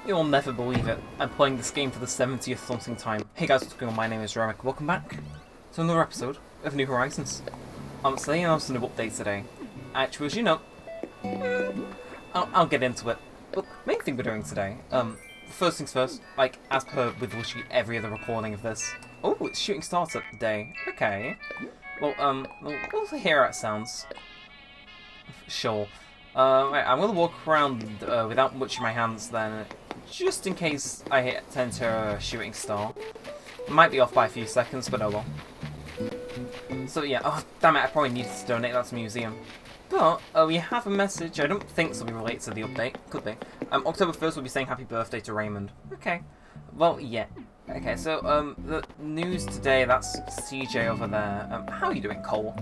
You'll never believe it. I'm playing this game for the 70th something time. Hey guys, what's going on? My name is Neremik. Welcome back to another episode of New Horizons. Today I announced a new update today. Actually, as you know, I'll get into it. But main thing we're doing today, first things first, like as per with literally every other recording of this. Oh, it's shooting startup day. Okay. Well, we'll hear how it sounds. Sure. Right, I'm gonna walk around without much in my hands then, just in case I tend to a shooting star. Might be off by a few seconds, but oh well. So yeah, oh damn it, I probably needed to donate that to the museum. But we have a message. I don't think this will be related to the update. Could be. October 1st will be saying happy birthday to Raymond. Okay. Well, yeah. Okay, so the news today, that's CJ over there. How are you doing, Cole?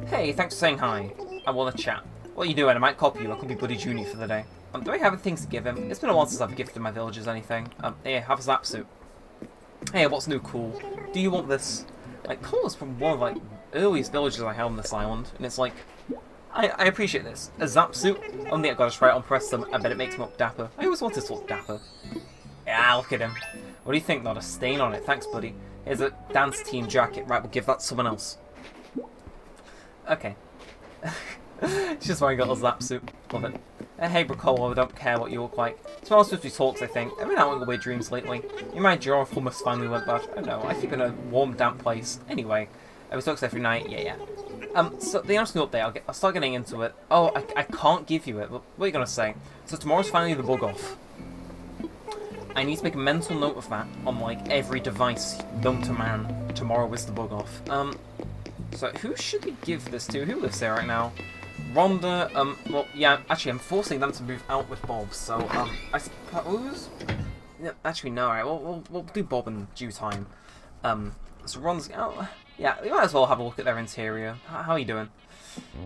Hey, thanks for saying hi. I want to chat. What are you doing? I might copy you. I could be Buddy Junior for the day. Do I have things to give him? It's been a while since I've gifted my villagers anything. Here, have a zap suit. Hey, what's new, cool? Do you want this? Like, Cole is from one of like earliest villagers I held on this island, and it's like, I appreciate this. A zap suit? Only I gotta try it on press them. I bet it makes him look dapper. I always wanted to look dapper. Yeah, look at him. What do you think? Not a stain on it. Thanks, buddy. Here's a dance team jacket. Right, we'll give that to someone else. Okay. It's just wearing a little zap suit. Love it. Hey, Bracolo, I don't care what you look like. It's one of those talks, I think. I've been out on weird dreams lately. In my jaw almost finally went bad. I don't know. I keep in a warm, damp place. Anyway, I was talks every night. Yeah. So the announcement update, I'll start getting into it. Oh, I can't give you it. What are you gonna say? So tomorrow's finally the bug off. I need to make a mental note of that on like every device known to man. Tomorrow is the bug off. So who should we give this to? Who lives there right now? Rhonda, well, yeah, actually, I'm forcing them to move out with Bob, so, I suppose... Yeah, actually, no, alright, we'll do Bob in due time. So Ron's... Oh, yeah, we might as well have a look at their interior. How are you doing?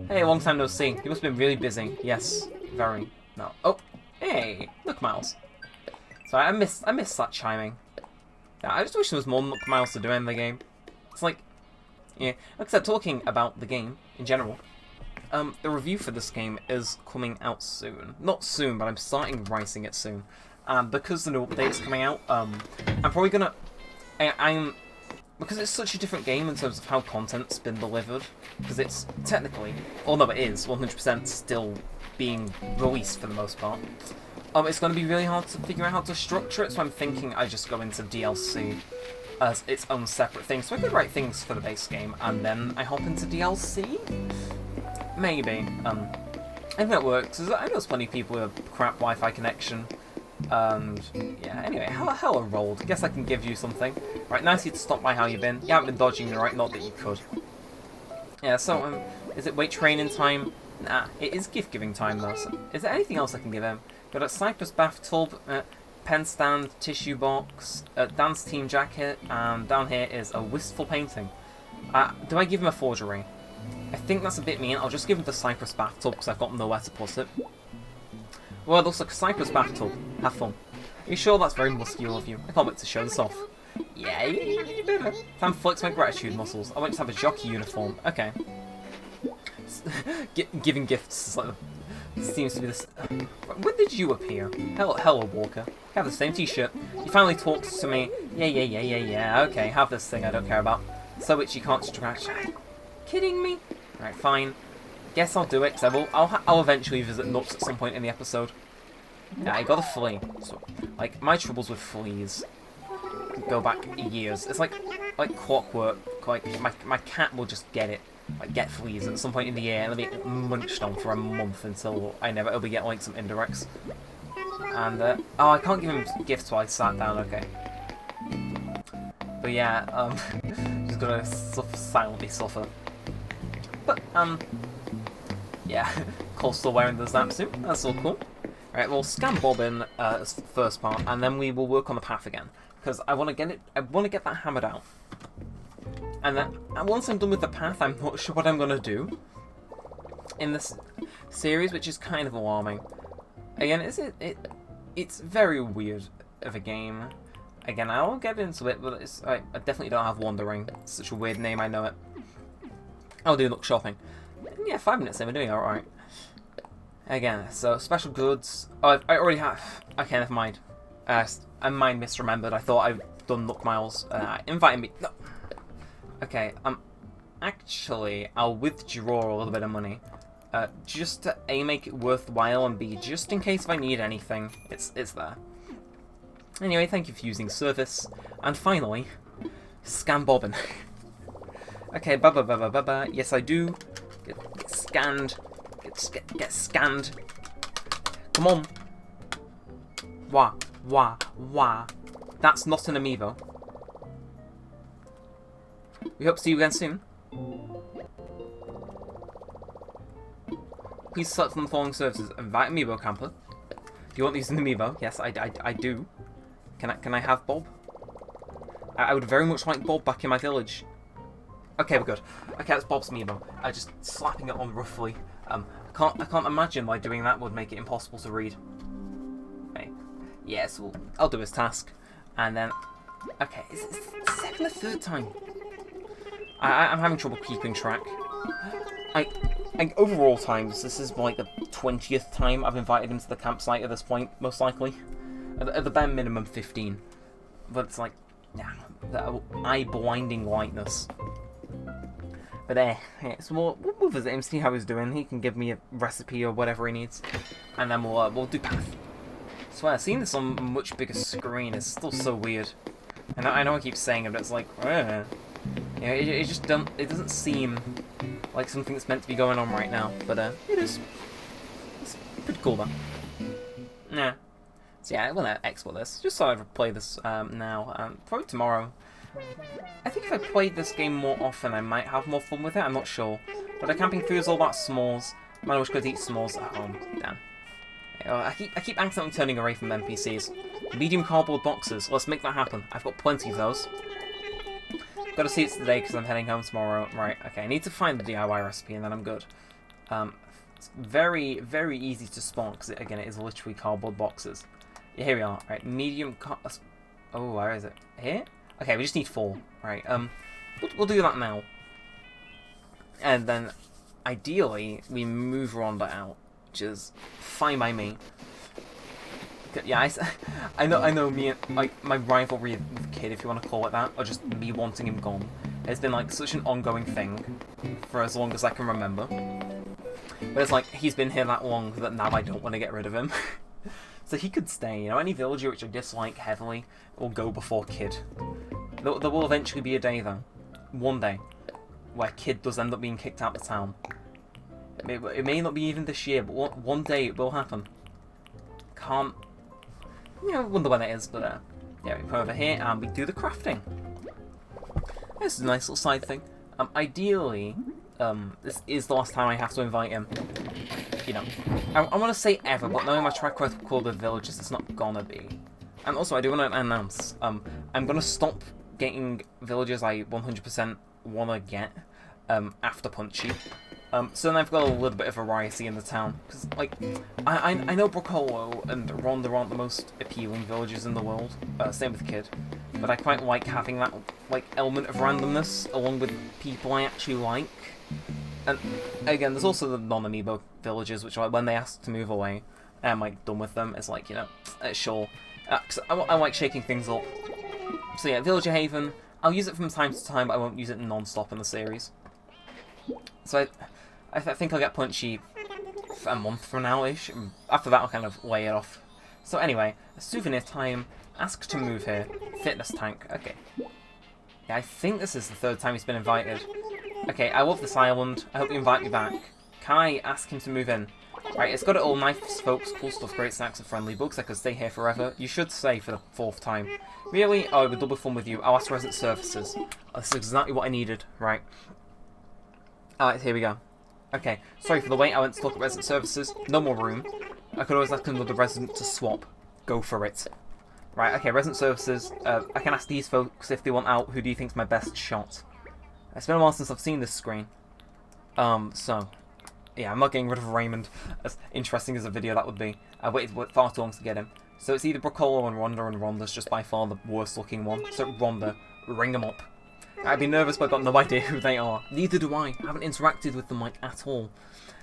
Hey, long time no see. You must have been really busy. Yes, very. No. Oh, hey, look, Miles. Sorry, I missed that chiming. Yeah, I just wish there was more Nook Miles to do in the game. It's like... Yeah, like I said, talking about the game, in general... the review for this game is coming out soon. Not soon, but I'm starting writing it soon. Because the new update's coming out, I'm probably gonna... Because it's such a different game in terms of how content's been delivered, because it's technically, although it is 100% still being released for the most part, it's going to be really hard to figure out how to structure it, so I'm thinking I just go into DLC as its own separate thing. So I could write things for the base game, and then I hop into DLC? Maybe. I think that works. I know there's plenty of people with a crap Wi-Fi connection. And yeah, anyway, hella rolled. Guess I can give you something. Right, nice of you to stop by. How you been? You haven't been dodging me, right? Not that you could. Yeah, so, is it weight training time? Nah, it is gift giving time though. So, is there anything else I can give him? Got a cypress bathtub, pen stand, tissue box, a dance team jacket, and down here is a wistful painting. Do I give him a forgery? I think that's a bit mean. I'll just give him the cypress bathtub because I've got nowhere to put it. Well, it looks like a cypress bathtub. Have fun. Are you sure that's very muscular of you? I can't wait to show this off. Yeah, you better. Time to flex my gratitude muscles. I want to have a jockey uniform. Okay. Giving gifts is like seems to be this. When did you appear? Hello, Walker. I have the same T-shirt. You finally talked to me. Yeah. Okay, have this thing I don't care about. So which you can't scratch. Kidding me? Right, fine. Guess I'll do it, because I'll eventually visit Nuts at some point in the episode. Yeah, I got a flea. So, like, my troubles with fleas go back years. It's like clockwork. Like, my cat will just get it. Like, get fleas at some point in the year, and they'll be munched on for a month until it'll be getting, like, some indirects. And, oh, I can't give him gifts while I sat down, okay. But yeah, just gotta silently suffer. But, yeah, Cole's still wearing the zap suit. That's all cool. Right, we'll scan Bob in as the first part, and then we will work on the path again. Because I want to get that hammered out. And then, once I'm done with the path, I'm not sure what I'm going to do in this series, which is kind of alarming. Again, it's very weird of a game. Again, I'll get into it, but I definitely don't have Wandering. It's such a weird name, I know it. I'll do look shopping. Yeah, 5 minutes in, we're doing alright. Again, so special goods. Oh, I already have. Okay, never mind. I might misremembered. I thought I'd done Nook Miles. Inviting me. No. Okay, actually, I'll withdraw a little bit of money. Just to A, make it worthwhile, and B, just in case if I need anything, it's there. Anyway, thank you for using service. And finally, scan bobbin. Okay, ba. Yes, I do. Get scanned. Get scanned. Come on. Wah. That's not an amiibo. We hope to see you again soon. Please select from the following services. Invite amiibo camper. Do you want these in the amiibo? Yes, I do. Can I have Bob? I would very much like Bob back in my village. Okay, we're good. Okay, that's Bob's amiibo. Just slapping it on roughly. I can't imagine why doing that would make it impossible to read. Okay. Yes, I'll do his task. And then... Okay, is the second or third time? I'm having trouble keeping track. Overall times, this is like the 20th time I've invited him to the campsite at this point, most likely. At the bare minimum, 15. But it's like, yeah, the eye-blinding whiteness. But yeah, so we'll visit him, see how he's doing. He can give me a recipe or whatever he needs, and then we'll do path. I swear, seeing this on a much bigger screen is still so weird. And I know I keep saying it, but it's like, yeah, it just doesn't seem like something that's meant to be going on right now. But it is. It's pretty cool though. Yeah. So yeah, I want to export this. Just so I play this now. Probably tomorrow. I think if I played this game more often, I might have more fun with it. I'm not sure. But camping food is all about s'mores. Man, I wish I could eat s'mores at home. Damn. I keep accidentally turning away from NPCs. Medium cardboard boxes. Let's make that happen. I've got plenty of those. Got to see it today because I'm heading home tomorrow. Right. Okay. I need to find the DIY recipe and then I'm good. It's very, very easy to spawn because again, it is literally cardboard boxes. Yeah, here we are. Right. Medium. Oh, where is it? Here. Okay, we just need 4, right? We'll do that now, and then ideally we move Rhonda out, which is fine by me. Yeah, I know. Me and like my rivalry with Kid, if you want to call it that, or just me wanting him gone, has been like such an ongoing thing for as long as I can remember. But it's like he's been here that long that now I don't want to get rid of him. So he could stay, you know, any villager which I dislike heavily will go before Kid. There will eventually be a day, though, one day, where Kid does end up being kicked out of town. It may not be even this year, but one day it will happen. Can't, wonder when it is, but yeah, we come over here and we do the crafting. This is a nice little side thing. Ideally, this is the last time I have to invite him. I want to say ever, but knowing my track record with villages, it's not gonna be. And also, I do want to announce, I'm gonna stop getting villagers I 100% want to get after Punchy. So then I've got a little bit of variety in the town. Because, like, I know Broccolo and Rhonda aren't the most appealing villagers in the world. Same with Kid. But I quite like having that, like, element of randomness along with people I actually like. And, again, there's also the non-amiibo villagers, which, like, when they ask to move away, I'm, like, done with them. It's like, sure. Cause I like shaking things up. So yeah, Villager Haven, I'll use it from time to time, but I won't use it non-stop in the series. So I think I'll get Punchy for a month from now-ish. After that, I'll kind of lay it off. So anyway, souvenir time, ask to move here, fitness tank, okay. Yeah, I think this is the 3rd time he's been invited. Okay, I love this island, I hope you invite me back. Can I ask him to move in? Right, it's got it all, nice folks, cool stuff, great snacks and friendly bugs, I could stay here forever. You should stay for the 4th time. Really? Oh, it would double fun with you. I'll ask resident services. This is exactly what I needed. Right. Alright, here we go. Okay, sorry for the wait, I went to talk at resident services. No more room. I could always ask another resident to swap. Go for it. Right, okay, resident services. I can ask these folks if they want out. Who do you think's my best shot? It's been a while since I've seen this screen. So... Yeah, I'm not getting rid of Raymond, as interesting as a video that would be. I waited far too long to get him. So it's either Broccolo and Rhonda's just by far the worst looking one. So Rhonda, ring them up. I'd be nervous, but I've got no idea who they are. Neither do I. I haven't interacted with them, like, at all.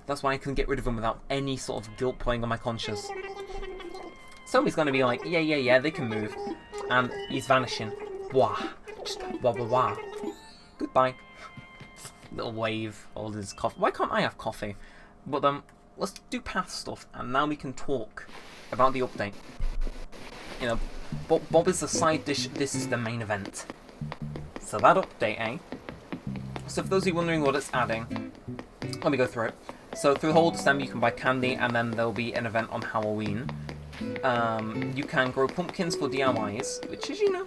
That's why I can get rid of him without any sort of guilt playing on my conscience. Somebody's gonna be like, yeah, they can move. And he's vanishing. Wah. Just wah wah wah. Goodbye. Little wave. All this coffee. Why can't I have coffee? But let's do path stuff, and now we can talk about the update. You know, Bob is the side dish, this is the main event. So that update, eh? So for those of you wondering what it's adding, let me go through it. So through the whole December you can buy candy, and then there'll be an event on Halloween. You can grow pumpkins for DIYs, which is, you know,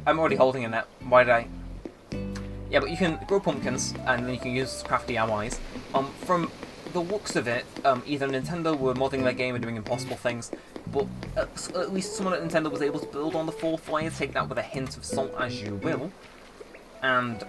I'm already holding a net. Why did I? Yeah, but you can grow pumpkins, and then you can use craft DIYs. From the looks of it, either Nintendo were modding their game and doing impossible things, but at least someone at Nintendo was able to build on the fourth layer, take that with a hint of salt as you will. And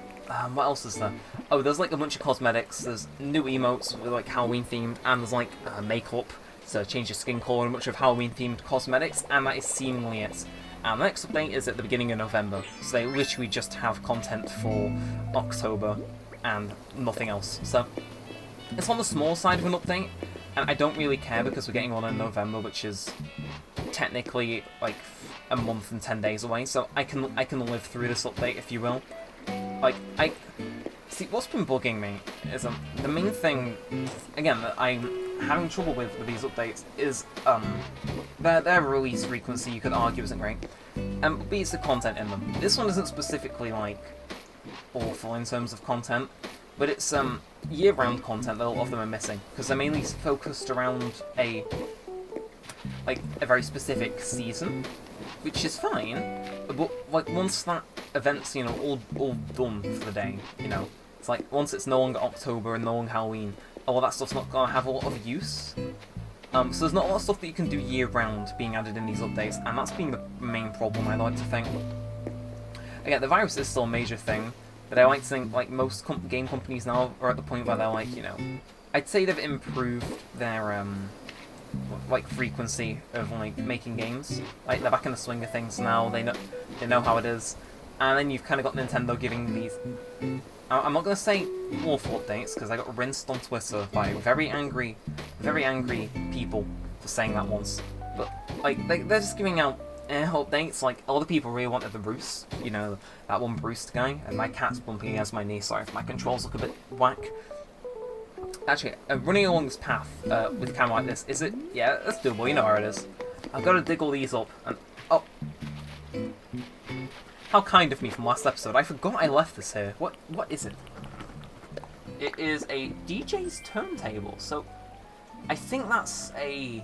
what else is there? Oh, there's like a bunch of cosmetics, there's new emotes with like Halloween themed, and there's like makeup, so change your skin colour, and a bunch of Halloween themed cosmetics, and that is seemingly it. And the next update is at the beginning of November, so they literally just have content for October and nothing else. So it's on the small side of an update, and I don't really care because we're getting one in November, which is technically like a month and 10 days away. So I can live through this update, if you will. Like see, what's been bugging me is the main thing again that I'm having trouble with these updates is their release frequency. You could argue isn't great, but it's the content in them. This one isn't specifically like awful in terms of content, but it's year-round content that a lot of them are missing because they're mainly focused around a very specific season, which is fine. But like once that event's, you know, all done for the day, you know, it's like once it's no longer October and no longer Halloween, all that stuff's not gonna have a lot of use. So there's not a lot of stuff that you can do year-round being added in these updates, and that's been the main problem, I like to think. Again, the virus is still a major thing, but I like to think like most game companies now are at the point where they're like, you know, I'd say they've improved their like frequency of like making games. Like they're back in the swing of things now. They know how it is, and then you've kind of got Nintendo giving these. I'm not gonna say awful updates because I got rinsed on Twitter by very angry people for saying that once. But like they're just giving out updates. Like a lot of people really wanted the roost, you know, that one roost guy, and my cat's bumping against my knee. Sorry if my controls look a bit whack. Actually, running along this path with a camera like this, is it? Yeah, that's doable, you know where it is. I've got to dig all these up, and... Oh! How kind of me from last episode, I forgot I left this here. What is it? It is a DJ's turntable, so... I think that's a...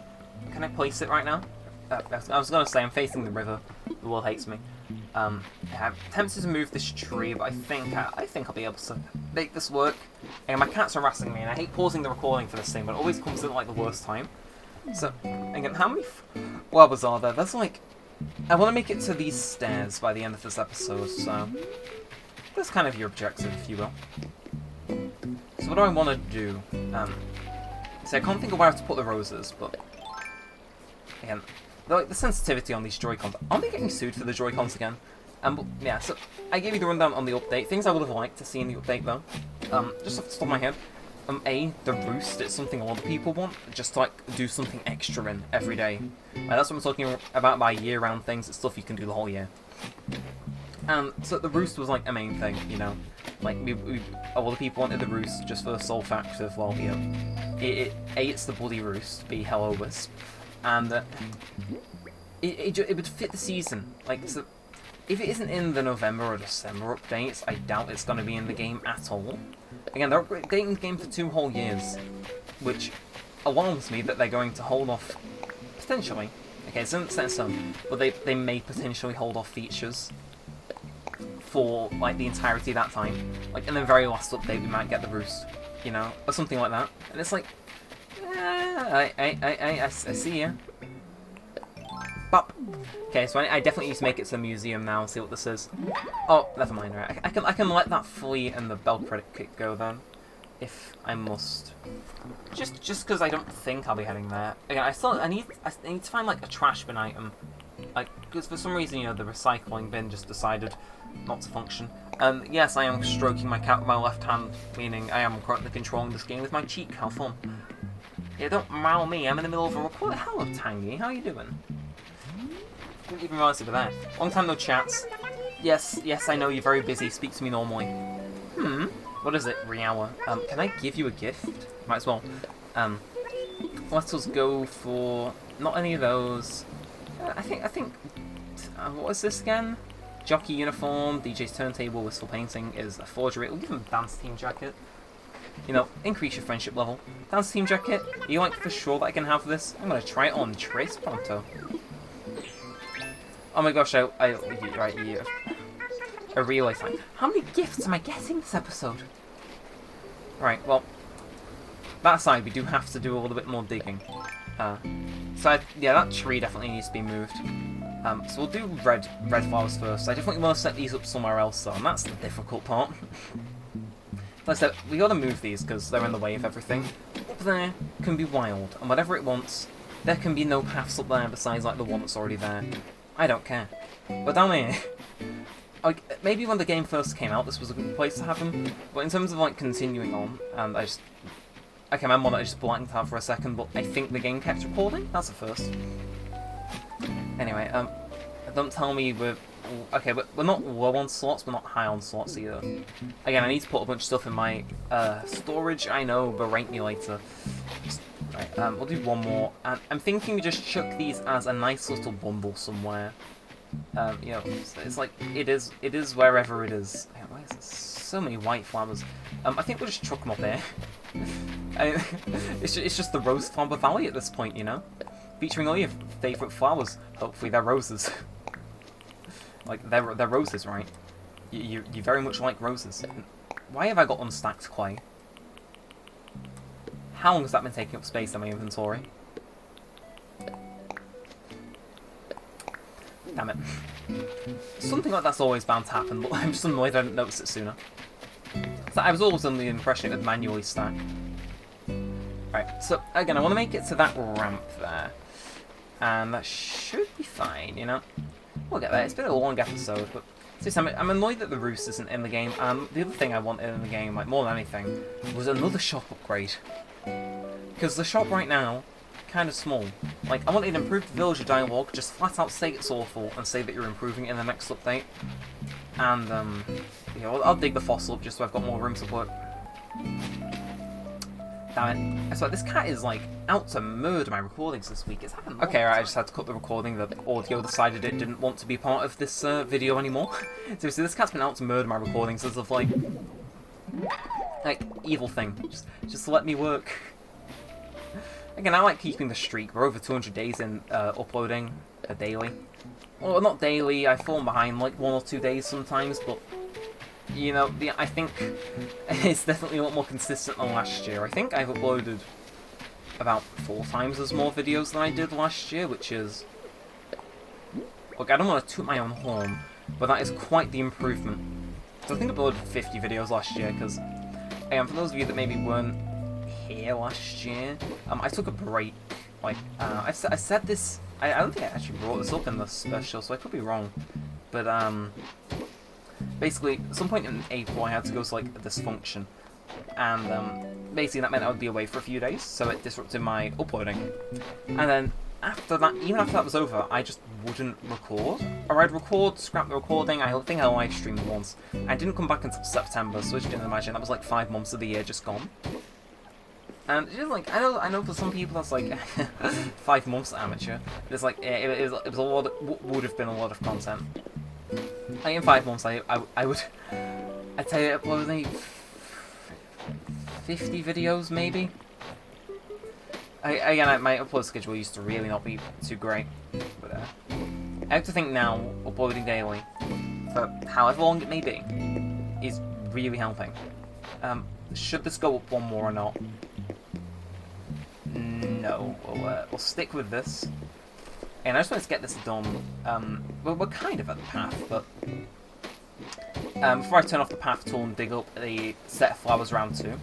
Can I place it right now? I was going to say, I'm facing the river. The world hates me. I'm tempted to move this tree, but I think I'll be able to make this work. And my cats are harassing me, and I hate pausing the recording for this thing, but it always comes at like the worst time. So, again, how many wobbles are there? There's like... I want to make it to these stairs by the end of this episode, so... That's kind of your objective, if you will. So what do I want to do? So I can't think of where to put the roses, but... Again... Like, the sensitivity on these Joy-Cons. Aren't they getting sued for the Joy-Cons again? But yeah, so I gave you the rundown on the update. Things I would have liked to see in the update, though. Just off the top of my head. The roost, it's something a lot of people want. Just to, like, do something extra in every day. Like, that's what I'm talking about by year-round things. It's stuff you can do the whole year. So the roost was, like, a main thing, you know. Like, a lot of people wanted the roost just for the sole fact of, well, you know, A, it's the bloody roost. B, hello, Wisp. And it would fit the season. Like, so if it isn't in the November or December updates, I doubt it's going to be in the game at all. Again, they're updating the game for 2 whole years, which alarms me that they're going to hold off, potentially. Okay, it's not set in stone, but they may potentially hold off features for, like, the entirety of that time. Like, in the very last update, we might get the roost, you know, or something like that. And it's like, I see ya. Bop. Okay, so I definitely need to make it to the museum now and see what this is. Oh, never mind. Right, I can let that flea and the bell credit kit go then, if I must. Just because I don't think I'll be heading there. Again, I need to find like a trash bin item, like because for some reason, you know, the recycling bin just decided not to function. And yes, I am stroking my cat with my left hand, meaning I am currently controlling this game with my cheek. How fun. Yeah, don't maul me, I'm in the middle of a record. Hello, Tangy, how you doing? Didn't even realise you were there. Long time no chats. Yes, I know you're very busy, speak to me normally. What is it, Riawa? Can I give you a gift? Might as well. Let us go for not any of those. I think, what is this again? Jockey uniform, DJ's turntable, whistle painting is a forgery. We'll give him a dance team jacket. You know, increase your friendship level. Dance team jacket, are you like for sure that I can have this? I'm gonna try it on Trace Pronto. Oh my gosh, I realise, like, how many gifts am I getting this episode? Right, well, that aside, we do have to do a little bit more digging. Yeah, that tree definitely needs to be moved. So we'll do red flowers first. I definitely want to set these up somewhere else though, and that's the difficult part. Like I said, we gotta move these because they're in the way of everything. Up there can be wild, and whatever it wants, there can be no paths up there besides like the one that's already there. I don't care. But down here, like, maybe when the game first came out, this was a good place to have them. But in terms of like continuing on, and I can remember that I just blanked out for a second, but I think the game kept recording. That's a first. Anyway, don't tell me we're not low on slots, we're not high on slots either. Again, I need to put a bunch of stuff in my storage. I know, berate me later. Right, we'll do one more, and I'm thinking we just chuck these as a nice little bundle somewhere. You know, it's like it is wherever it is. Why is there so many white flowers? I think we'll just chuck them up there. It's just the Rose Flower Valley at this point, you know, featuring all your favourite flowers. Hopefully, they're roses. Like they're roses, right? You very much like roses. Why have I got unstacked clay? How long has that been taking up space in my inventory? Damn it. Something like that's always bound to happen, but I'm just annoyed I didn't notice it sooner. So I was always under the impression it would manually stack. Right, so again, I want to make it to that ramp there. And that should be fine, you know? We'll get there. It's been a long episode, but seriously, I'm annoyed that the roost isn't in the game. And the other thing I wanted in the game, like more than anything, was another shop upgrade. Because the shop right now, kind of small. Like, I wanted to improve the villager dialogue, just flat out say it's awful and say that you're improving it in the next update. And, yeah, I'll dig the fossil up just so I've got more room to put. Damn it. I swear, this cat is, like, out to murder my recordings this week. It's happened. Okay, right, I just had to cut the recording. The audio decided it didn't want to be part of this video anymore. Seriously, this cat's been out to murder my recordings as of, like, evil thing. Just let me work. Again, I like keeping the streak. We're over 200 days in uploading daily. Well, not daily. I've fallen behind like 1 or 2 days sometimes, but you know, I think it's definitely a lot more consistent than last year. I think I've uploaded about 4 times as more videos than I did last year, which is... Look, I don't want to toot my own horn, but that is quite the improvement. So I think I uploaded 50 videos last year, because, for those of you that maybe weren't here last year, I took a break. Like, I said this... I don't think I actually brought this up in the special, so I could be wrong. But, basically, at some point in April, I had to go to, like, a dysfunction. And, basically, that meant I would be away for a few days, so it disrupted my uploading. And then, after that, even after that was over, I just wouldn't record. Or I'd record, scrap the recording, I think I live streamed once. I didn't come back until September, so as you can imagine, that was like 5 months of the year just gone. And just like, I know for some people that's like 5 months amateur. It's like, it was a lot of, would have been a lot of content. Like in 5 months, I'd say I uploaded maybe 50 videos maybe. Again, my upload schedule used to really not be too great, but I have to think now, uploading daily, for however long it may be, is really helping. Should this go up one more or not? No, we'll stick with this. And I just want to get this done. We're kind of at the path, but before I turn off the path tool and dig up the set of flowers round 2,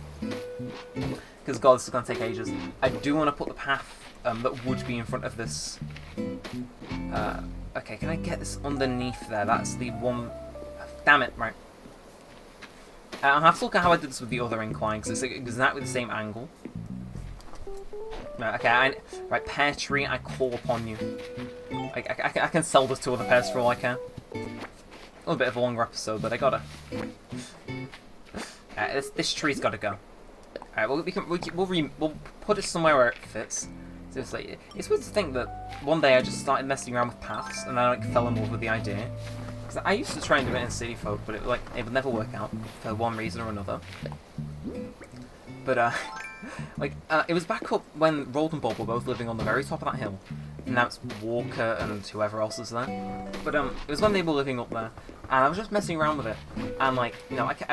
because God, this is going to take ages, I do want to put the path that would be in front of this. Okay, can I get this underneath there? That's the one. Damn it, right. I'll have to look at how I did this with the other incline, because it's exactly the same angle. Right, okay, right, pear tree, I call upon you. I can sell this to other pairs for all I care. A little bit of a longer episode, but I gotta. This tree's gotta go. Alright, we'll put it somewhere where it fits. So it's weird to think that one day I just started messing around with paths, and I like fell in love with the idea. Because I used to try and do it in City Folk, but it would never work out for one reason or another. But it was back up when Roald and Bob were both living on the very top of that hill. And now it's Walker and whoever else is there. But it was when they were living up there, and I was just messing around with it. And I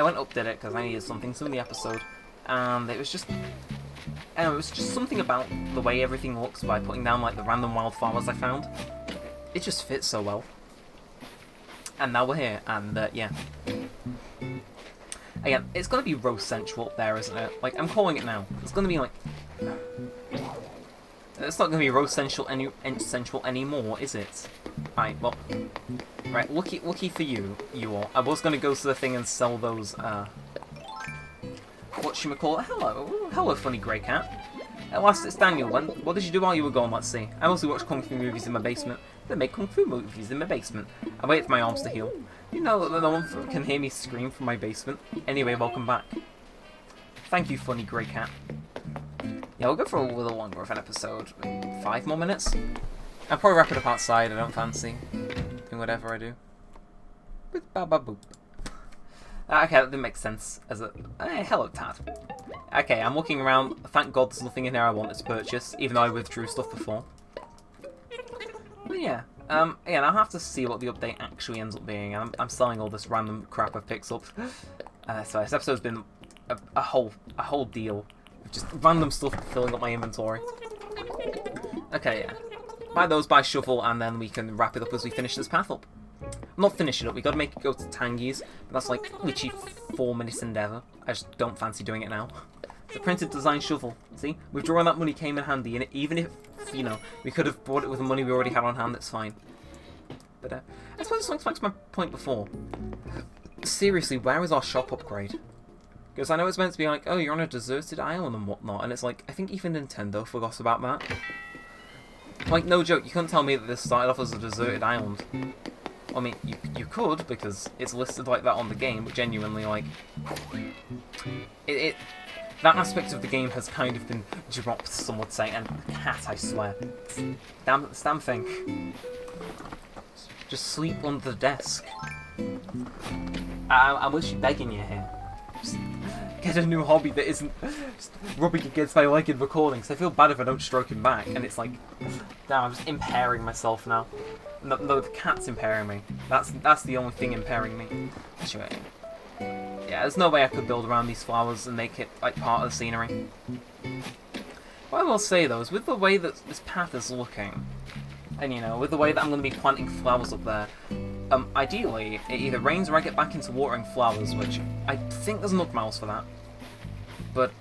went up, did it because I needed something in the episode, and it was just something about the way everything looks by putting down like the random wildflowers I found. It just fits so well. And now we're here, and yeah. Again, it's gonna be Rose Central up there, isn't it? Like, I'm calling it now. It's gonna be like... It's not gonna be Rose Central anymore, is it? Right, well... Right, lucky for you all. I was gonna go to the thing and sell those, whatchamacallit? Hello, funny grey cat. At last, it's Daniel. What did you do while you were gone? Let's see. I mostly watch Kung Fu movies in my basement. They make Kung Fu movies in my basement. I wait for my arms to heal. You know that no one can hear me scream from my basement. Anyway, welcome back. Thank you, funny grey cat. Yeah, we'll go for a little longer of an episode. 5 more minutes? I'll probably wrap it up outside. I don't fancy doing whatever I do. Boop, ba, ba, boop. Okay, that didn't make sense as a... hello, Tad. Okay, I'm looking around. Thank God there's nothing in here I wanted to purchase, even though I withdrew stuff before. But yeah, again, I'll have to see what the update actually ends up being. I'm selling all this random crap I've picked up. So this episode's been a whole deal of just random stuff filling up my inventory. Okay, yeah. Buy those, buy shovel, and then we can wrap it up as we finish this path up. Not finish it up, we gotta make it go to Tangy's, but that's like literally 4 minutes endeavour. I just don't fancy doing it now. It's a printed design shovel, see? Withdrawing that money came in handy, and even if, you know, we could have bought it with the money we already had on hand, it's fine. But, I suppose this links back to my point before. Seriously, where is our shop upgrade? Because I know it's meant to be like, oh, you're on a deserted island and whatnot, and it's like, I think even Nintendo forgot about that. Like, no joke, you couldn't tell me that this started off as a deserted island. I mean, you could, because it's listed like that on the game, but genuinely, like... That aspect of the game has kind of been dropped, some would say, and the cat, I swear. Damn thing. Just sleep under the desk. I'm literally begging you here. Just get a new hobby that isn't just rubbing against my leg in recordings. I feel bad if I don't stroke him back, and it's like, damn, I'm just impairing myself now. No, the cat's impairing me. That's the only thing impairing me. Anyway, yeah, there's no way I could build around these flowers and make it like part of the scenery. What I will say though is with the way that this path is looking, and you know, with the way that I'm going to be planting flowers up there, ideally it either rains or I get back into watering flowers, which I think there's enough miles for that. But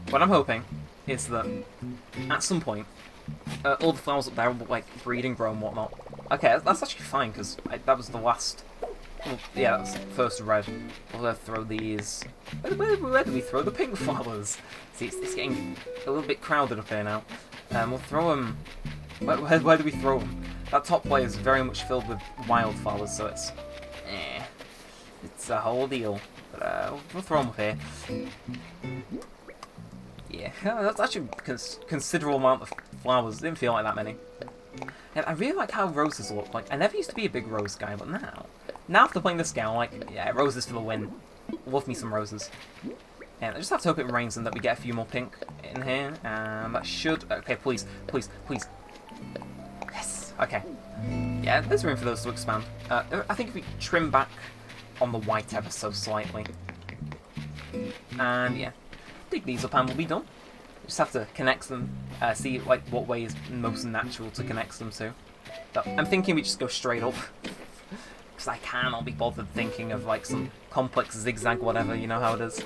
what I'm hoping is that at some point all the flowers up there will like breed and grow and whatnot. Okay, that's actually fine because that was the last. Well, yeah, that's the first red. We'll throw these. Where do we throw the pink flowers? See, it's getting a little bit crowded up here now. We'll throw them. Where do we throw them? That top layer is very much filled with wildflowers, so it's a whole deal. But we'll throw them up here. Yeah, that's actually a considerable amount of flowers. Didn't feel like that many. And I really like how roses look. Like, I never used to be a big rose guy, but now after playing this game, I'm like, yeah, roses for the win. Love me some roses. And I just have to hope it rains and that we get a few more pink in here. And that should... Okay, please. Yes, okay. Yeah, there's room for those to expand. I think if we trim back on the white ever so slightly. And yeah, dig these up and we'll be done. Just have to connect them, see like what way is most natural to connect them to. But I'm thinking we just go straight up. Because I cannot be bothered thinking of like some complex zigzag whatever, you know how it is.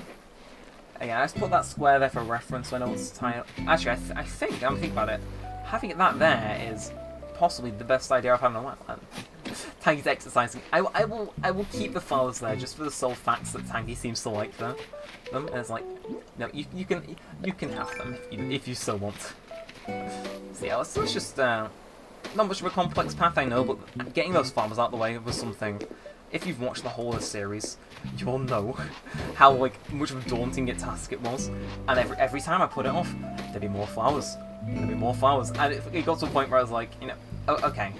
Yeah, I just put that square there for reference so I know what's to tie up. Actually, I think, I'm thinking about it, having that there is possibly the best idea I've had in a while. Tanky's exercising. I will keep the flowers there just for the sole fact that Tanky seems to like them. And it's like, no, you can have them if you so want. So yeah, let's just not much of a complex path, I know, but getting those flowers out of the way was something. If you've watched the whole of the series, you'll know how much of a daunting task it was. And every time I put it off, there'd be more flowers. There'd be more flowers, and it got to a point where I was like, you know, oh, okay.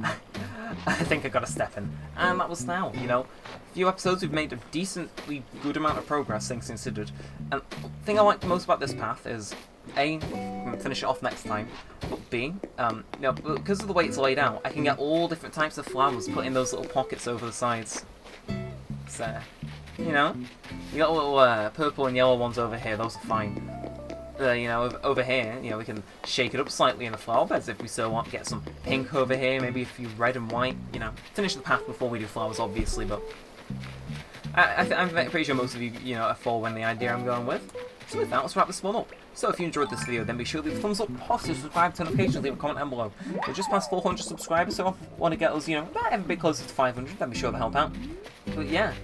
I think I got to step in, and that was now. You know, a few episodes we've made a decently good amount of progress, things considered. And the thing I like most about this path is A, finish it off next time, but B, you know, because of the way it's laid out, I can get all different types of flowers put in those little pockets over the sides. So, you know, you got little purple and yellow ones over here, those are fine. You know, over here, you know, we can shake it up slightly in the flower beds if we so want. Get some pink over here, maybe a few red and white, you know. Finish the path before we do flowers, obviously, but I'm pretty sure most of you, you know, are following the idea I'm going with. So with that, let's wrap this one up. So if you enjoyed this video, then be sure to leave a thumbs up, possibly subscribe, turn notifications, leave a comment down below. We're just past 400 subscribers, so if you want to get us, you know, a bit closer to 500, then be sure to help out. But yeah,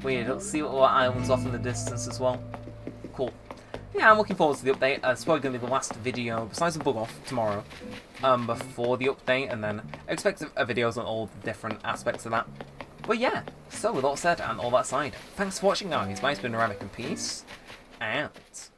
weird, let's see what islands off in the distance as well. Cool. Yeah, I'm looking forward to the update. It's probably going to be the last video, besides the bug off, tomorrow, before the update, and then expect videos on all the different aspects of that. But yeah, so with all said and all that aside, thanks for watching guys, mine's been Neremik and peace, out.